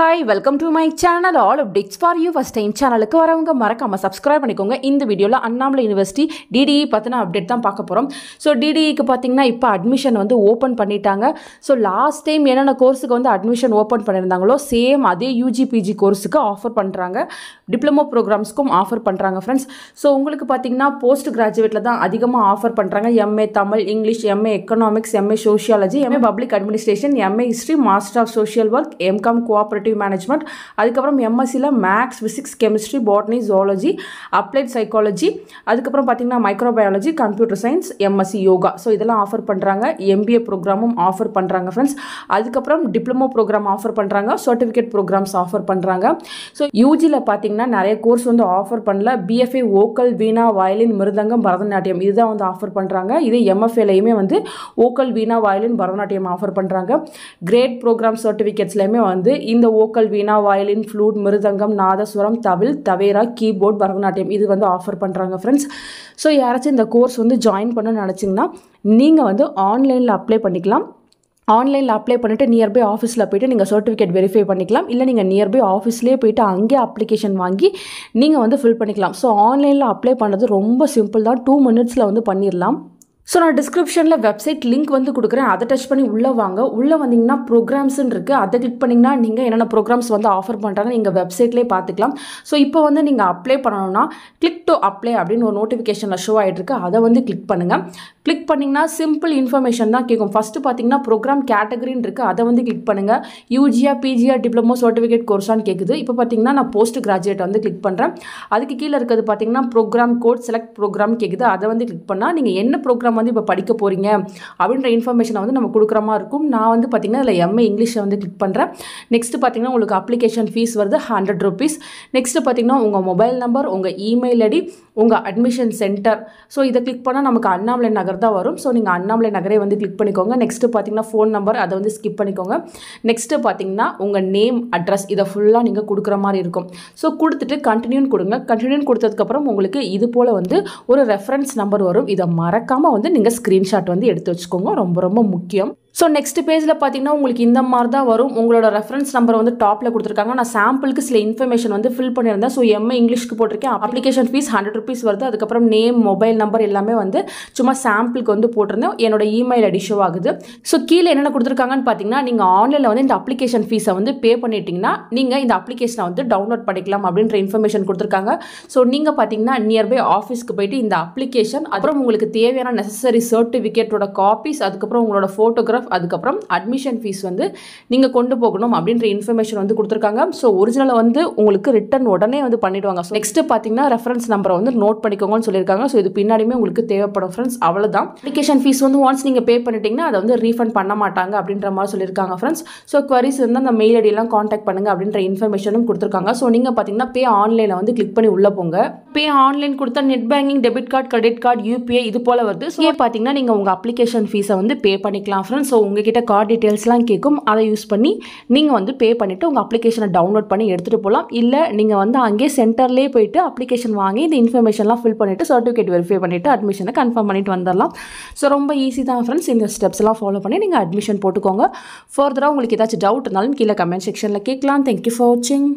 Hi, welcome to my channel. All updates for you. First time channel க்கு வரவங்க மறக்காம subscribe பண்ணிக்கோங்க. இந்த வீடியோல அண்ணாமலை யுனிவர்சிட்டி DDE பத்தின அப்டேட் தான் பார்க்க போறோம். சோ DDE க்கு பாத்தீங்கன்னா இப்போ அட்மிஷன் வந்து ஓபன் பண்ணிட்டாங்க. சோ லாஸ்ட் டைம் என்னென்ன கோர்ஸ்க்கு வந்து அட்மிஷன் ஓபன் பண்ணிருந்தாங்களோ சேம் அதே UG PG கோர்ஸ்க்கு ஆஃபர் பண்றாங்க. டிப்ளமோ ப்ரோக்ராம்ஸ்க்கும் ஆஃபர் பண்றாங்க फ्रेंड्स. சோ உங்களுக்கு பாத்தீங்கன்னா போஸ்ட் கிராஜுவேட்ல தான் அதிகமா ஆஃபர் பண்றாங்க. MA Tamil, English, MA economics, MA sociology, MA public administration, MA history, master of social work, MCom cooperative management, அதுக்கப்புறம் MSc maths, physics, chemistry, botany, zoology, applied psychology, அதுக்கப்புறம் பார்த்தீங்கன்னா microbiology, computer science, MSc yoga. So இதெல்லாம் offer பண்ணுறாங்க. MBA ப்ரோக்ராமும் offer பண்ணுறாங்க friends. அதுக்கப்புறம் diploma program offer பண்ணுறாங்க. Certificate programs offer பண்ணுறாங்க. ஸோ யூஜியில் பார்த்தீங்கன்னா நிறைய கோர்ஸ் வந்து ஆஃபர் பண்ணல. BFA வோக்கல், வீணா, வயலின், மிருதங்கம், பரதநாட்டியம் இதுதான் வந்து ஆஃபர் பண்ணுறாங்க. இது MFAலையுமே வந்து வோக்கல், வீணா, வயலின், பரதநாட்டியம் ஆஃபர் பண்ணுறாங்க. கிரேட் ப்ரோக்ராம் சர்டிஃபிகேட்ஸ்லையுமே வந்து இந்த வோக்கல், வீணா, வயலின், ஃப்ளூட், மிருதங்கம், நாதஸ்வரம், தவில், தவேரா, கீபோர்ட், பரதநாட்டியம் இது வந்து ஆஃபர் பண்ணுறாங்க ஃப்ரெண்ட்ஸ். ஸோ யாராச்சும் இந்த கோர்ஸ் வந்து ஜாயின் பண்ணணும்னு நினச்சிங்கன்னா நீங்கள் வந்து ஆன்லைனில் அப்ளை பண்ணிக்கலாம். ஆன்லைனில் அப்ளை பண்ணிவிட்டு நியர்பை ஆஃபீஸில் போய்ட்டு நீங்கள் சர்டிஃபிகேட் வெரிஃபை பண்ணிக்கலாம். இல்லை நீங்கள் நியர்பை ஆஃபீஸ்லேயே போய்ட்டு அங்கேயே அப்ளிகேஷன் வாங்கி நீங்கள் வந்து ஃபில் பண்ணிக்கலாம். ஸோ ஆன்லைனில் அப்ளை பண்ணுறது ரொம்ப சிம்பிள் தான். 2 minutesல வந்து பண்ணிடலாம். ஸோ நான் டிஸ்கிரிப்ஷனில் வெப்சைட் லிங்க் வந்து கொடுக்குறேன். அதை டச் பண்ணி உள்ளே வாங்க. உள்ளே வந்தீங்கன்னா ப்ரோக்ராம்ஸ்ன்னு இருக்குது. அதை கிளிக் பண்ணிங்கன்னா நீங்கள் என்னென்ன ப்ரோக்ராம்ஸ் வந்து ஆஃபர் பண்ணுறாங்க நீங்கள் வெப்சைட்லேயே பார்த்துக்கலாம். ஸோ இப்போ வந்து நீங்கள் அப்ளை பண்ணணும்னா கிளிக் டு அப்ளை அப்படின்னு ஒரு நோட்டிஃபிகேஷனில் ஷோ ஆகிட்டுருக்கு. அதை வந்து கிளிக் பண்ணுங்கள். கிளிக் பண்ணிங்கன்னா சிம்பிள் இன்ஃபர்மேஷன் தான் கேட்கும். ஃபஸ்ட்டு பார்த்தீங்கன்னா ப்ரோக்ராம் கேட்டகரின்னு இருக்குது. அதை வந்து கிளிக் பண்ணுங்கள். யூஜியா, பிஜியா, டிப்ளமோ, சர்டிஃபிகேட் கோர்ஸான்னு கேட்குது. இப்போ பார்த்தீங்கன்னா நான் போஸ்ட் கிராஜுவேட் வந்து கிளிக் பண்ணுறேன். அதுக்கு கீழே இருக்கிறது பார்த்தீங்கன்னா ப்ரோக்ராம் கோட் செலக்ட் ப்ரோக்ராம் கேட்குது. அதை வந்து கிளிக் பண்ணால் நீங்கள் என்ன ப்ரோக்ராம் வந்து இப்போ படிக்க போகிறீங்க அப்படின்ற இன்ஃபர்மேஷனை வந்து நம்ம கொடுக்குற மாதிரி இருக்கும். நான் வந்து பார்த்தீங்கன்னா அதில் MA இங்கிலீஷை வந்து கிளிக் பண்ணுறேன். நெக்ஸ்ட்டு பார்த்தீங்கன்னா உங்களுக்கு அப்ளிகேஷன் ஃபீஸ் வருது 100 rupees. நெக்ஸ்ட்டு பார்த்தீங்கன்னா உங்கள் மொபைல் நம்பர், உங்கள் இமெயில் ஐடி, உங்கள் அட்மிஷன் சென்டர். ஸோ இதை கிளிக் பண்ணால் நமக்கு அண்ணாமலை நகர் தான் வரும். ஸோ நீங்கள் அண்ணாமலை நகரே வந்து கிளிக் பண்ணிக்கோங்க. நெக்ஸ்ட்டு பார்த்தீங்கன்னா ஃபோன் நம்பர், அதை வந்து ஸ்கிப் பண்ணிக்கோங்க. நெக்ஸ்ட்டு பார்த்தீங்கன்னா உங்கள் நேம், அட்ரஸ் இதை ஃபுல்லாக நீங்கள் கொடுக்குற மாதிரி இருக்கும். ஸோ கொடுத்துட்டு கண்டினியூன்னு கொடுங்க. கண்டினியூன்னு கொடுத்ததுக்கப்புறம் உங்களுக்கு இது போல் வந்து ஒரு ரெஃபரன்ஸ் நம்பர் வரும். இதை மறக்காமல் வந்து நீங்கள் ஸ்க்ரீன்ஷாட் வந்து எடுத்து வச்சுக்கோங்க. ரொம்ப ரொம்ப முக்கியம். ஸோ நெக்ஸ்ட் பேஜில் பார்த்தீங்கன்னா உங்களுக்கு இந்த மாதிரி தான் வரும். உங்களோட ரெஃபரன்ஸ் நம்பர் வந்து டாப்பில் கொடுத்துருக்காங்க. நான் சாம்பிளுக்கு சில இன்ஃபர்மேஷன் வந்து ஃபில் பண்ணியிருந்தேன். ஸோ MA இங்கிலீஷ்க்கு போட்டிருக்கேன். அப்ளிகேஷன் ஃபீஸ் 100 rupees வருது. அதுக்கப்புறம் நேம், மொபைல் நம்பர் எல்லாமே வந்து சும்மா சாம்பிளுக்கு வந்து போட்டிருந்தேன். என்னோட இமெயில் ஐடி ஷோ ஆகுது. ஸோ கீழே என்னென்ன கொடுத்துருக்காங்கன்னு பார்த்தீங்கன்னா நீங்கள் ஆன்லைனில் வந்து இந்த அப்ளிகேஷன் ஃபீஸை வந்து பே பண்ணிட்டீங்கன்னா நீங்கள் இந்த அப்ளிகேஷனை வந்து டவுன்லோட் பண்ணிக்கலாம் அப்படின்ற இன்ஃபர்மேஷன் கொடுத்துருக்காங்க. ஸோ நீங்கள் பார்த்தீங்கன்னா நியர்பை ஆஃபீஸ்க்கு போயிட்டு இந்த அப்ளிகேஷன், அப்புறம் உங்களுக்கு தேவையான நெசசரி சர்டிஃபிகேட்டோட காப்பீஸ், அதுக்கப்புறம் உங்களோட ஃபோட்டோகிராஃப், அதுக்கப்புறம் அட்மிஷன் ஃபீஸ் வந்து நீங்கள் கொண்டு போகணும் அப்படின்ற இன்ஃபர்மேஷன் வந்து கொடுத்துருக்காங்க. ஸோ ஒரிஜினலை வந்து உங்களுக்கு ரிட்டர்ன் உடனே வந்து பண்ணிடுவாங்க. ஸோ நெக்ஸ்ட்டு பார்த்தீங்கன்னா ரெஃபரன்ஸ் நம்பரை வந்து நோட் பண்ணிக்கோங்கன்னு சொல்லியிருக்காங்க. ஸோ இது பின்னாடியுமே உங்களுக்கு தேவைப்படும் ஃப்ரெண்ட்ஸ். அவ்வளோதான். அப்ளிகேஷன் ஃபீஸ் வந்து ஒன்ஸ் நீங்கள் பே பண்ணிட்டீங்கன்னா அதை வந்து ரீஃபண்ட் பண்ண மாட்டாங்க அப்படின்ற மாதிரி சொல்லியிருக்காங்க ஃப்ரெண்ட்ஸ். ஸோ குவரிஸ் வந்து அந்த மெயில் ஐடியெல்லாம் காண்டாக்ட் பண்ணுங்க அப்படின்ற இன்ஃபர்மேஷனும் கொடுத்துருக்காங்க. ஸோ நீங்கள் பார்த்தீங்கன்னா பே ஆன்லைனில் வந்து கிளிக் பண்ணி உள்ளே போங்க. பே ஆன்லைன் கொடுத்தா net banking, debit card, credit card, UPI இது போல் வருது. ஸோ பார்த்தீங்கன்னா நீங்கள் உங்கள் அப்ளிகேஷன் ஃபீஸை வந்து பே பண்ணிக்கலாம் ஃப்ரெண்ட்ஸ். ஸோ உங்ககிட்ட கார்டு டீட்டெயில்ஸ்லாம் கேட்கும். அதை யூஸ் பண்ணி நீங்கள் வந்து பே பண்ணிவிட்டு உங்கள் அப்ளிகேஷனை டவுன்லோட் பண்ணி எடுத்துகிட்டு போகலாம். இல்லை நீங்கள் வந்து அங்கேயே சென்டர்லேயே போயிட்டு அப்ளிகேஷன் வாங்கி இந்த இன்ஃபர்மேஷன்லாம் ஃபில் பண்ணிவிட்டு சர்டிஃபிகேட் வெரிஃபை பண்ணிவிட்டு அட்மிஷனை கன்ஃபார்ம் பண்ணிட்டு வந்துடலாம். ஸோ ரொம்ப ஈஸி தான் ஃப்ரெண்ட்ஸ். இந்த ஸ்டெப்ஸ்லாம் ஃபாலோ பண்ணி நீங்கள் அட்மிஷன் போட்டுக்கோங்க. ஃபர்தராக உங்களுக்கு ஏதாச்சும் டவுட் இருந்தாலும் கீழே கமெண்ட் செக்ஷனில் கேட்கலாம். தேங்க்யூ ஃபார் வாட்சிங்.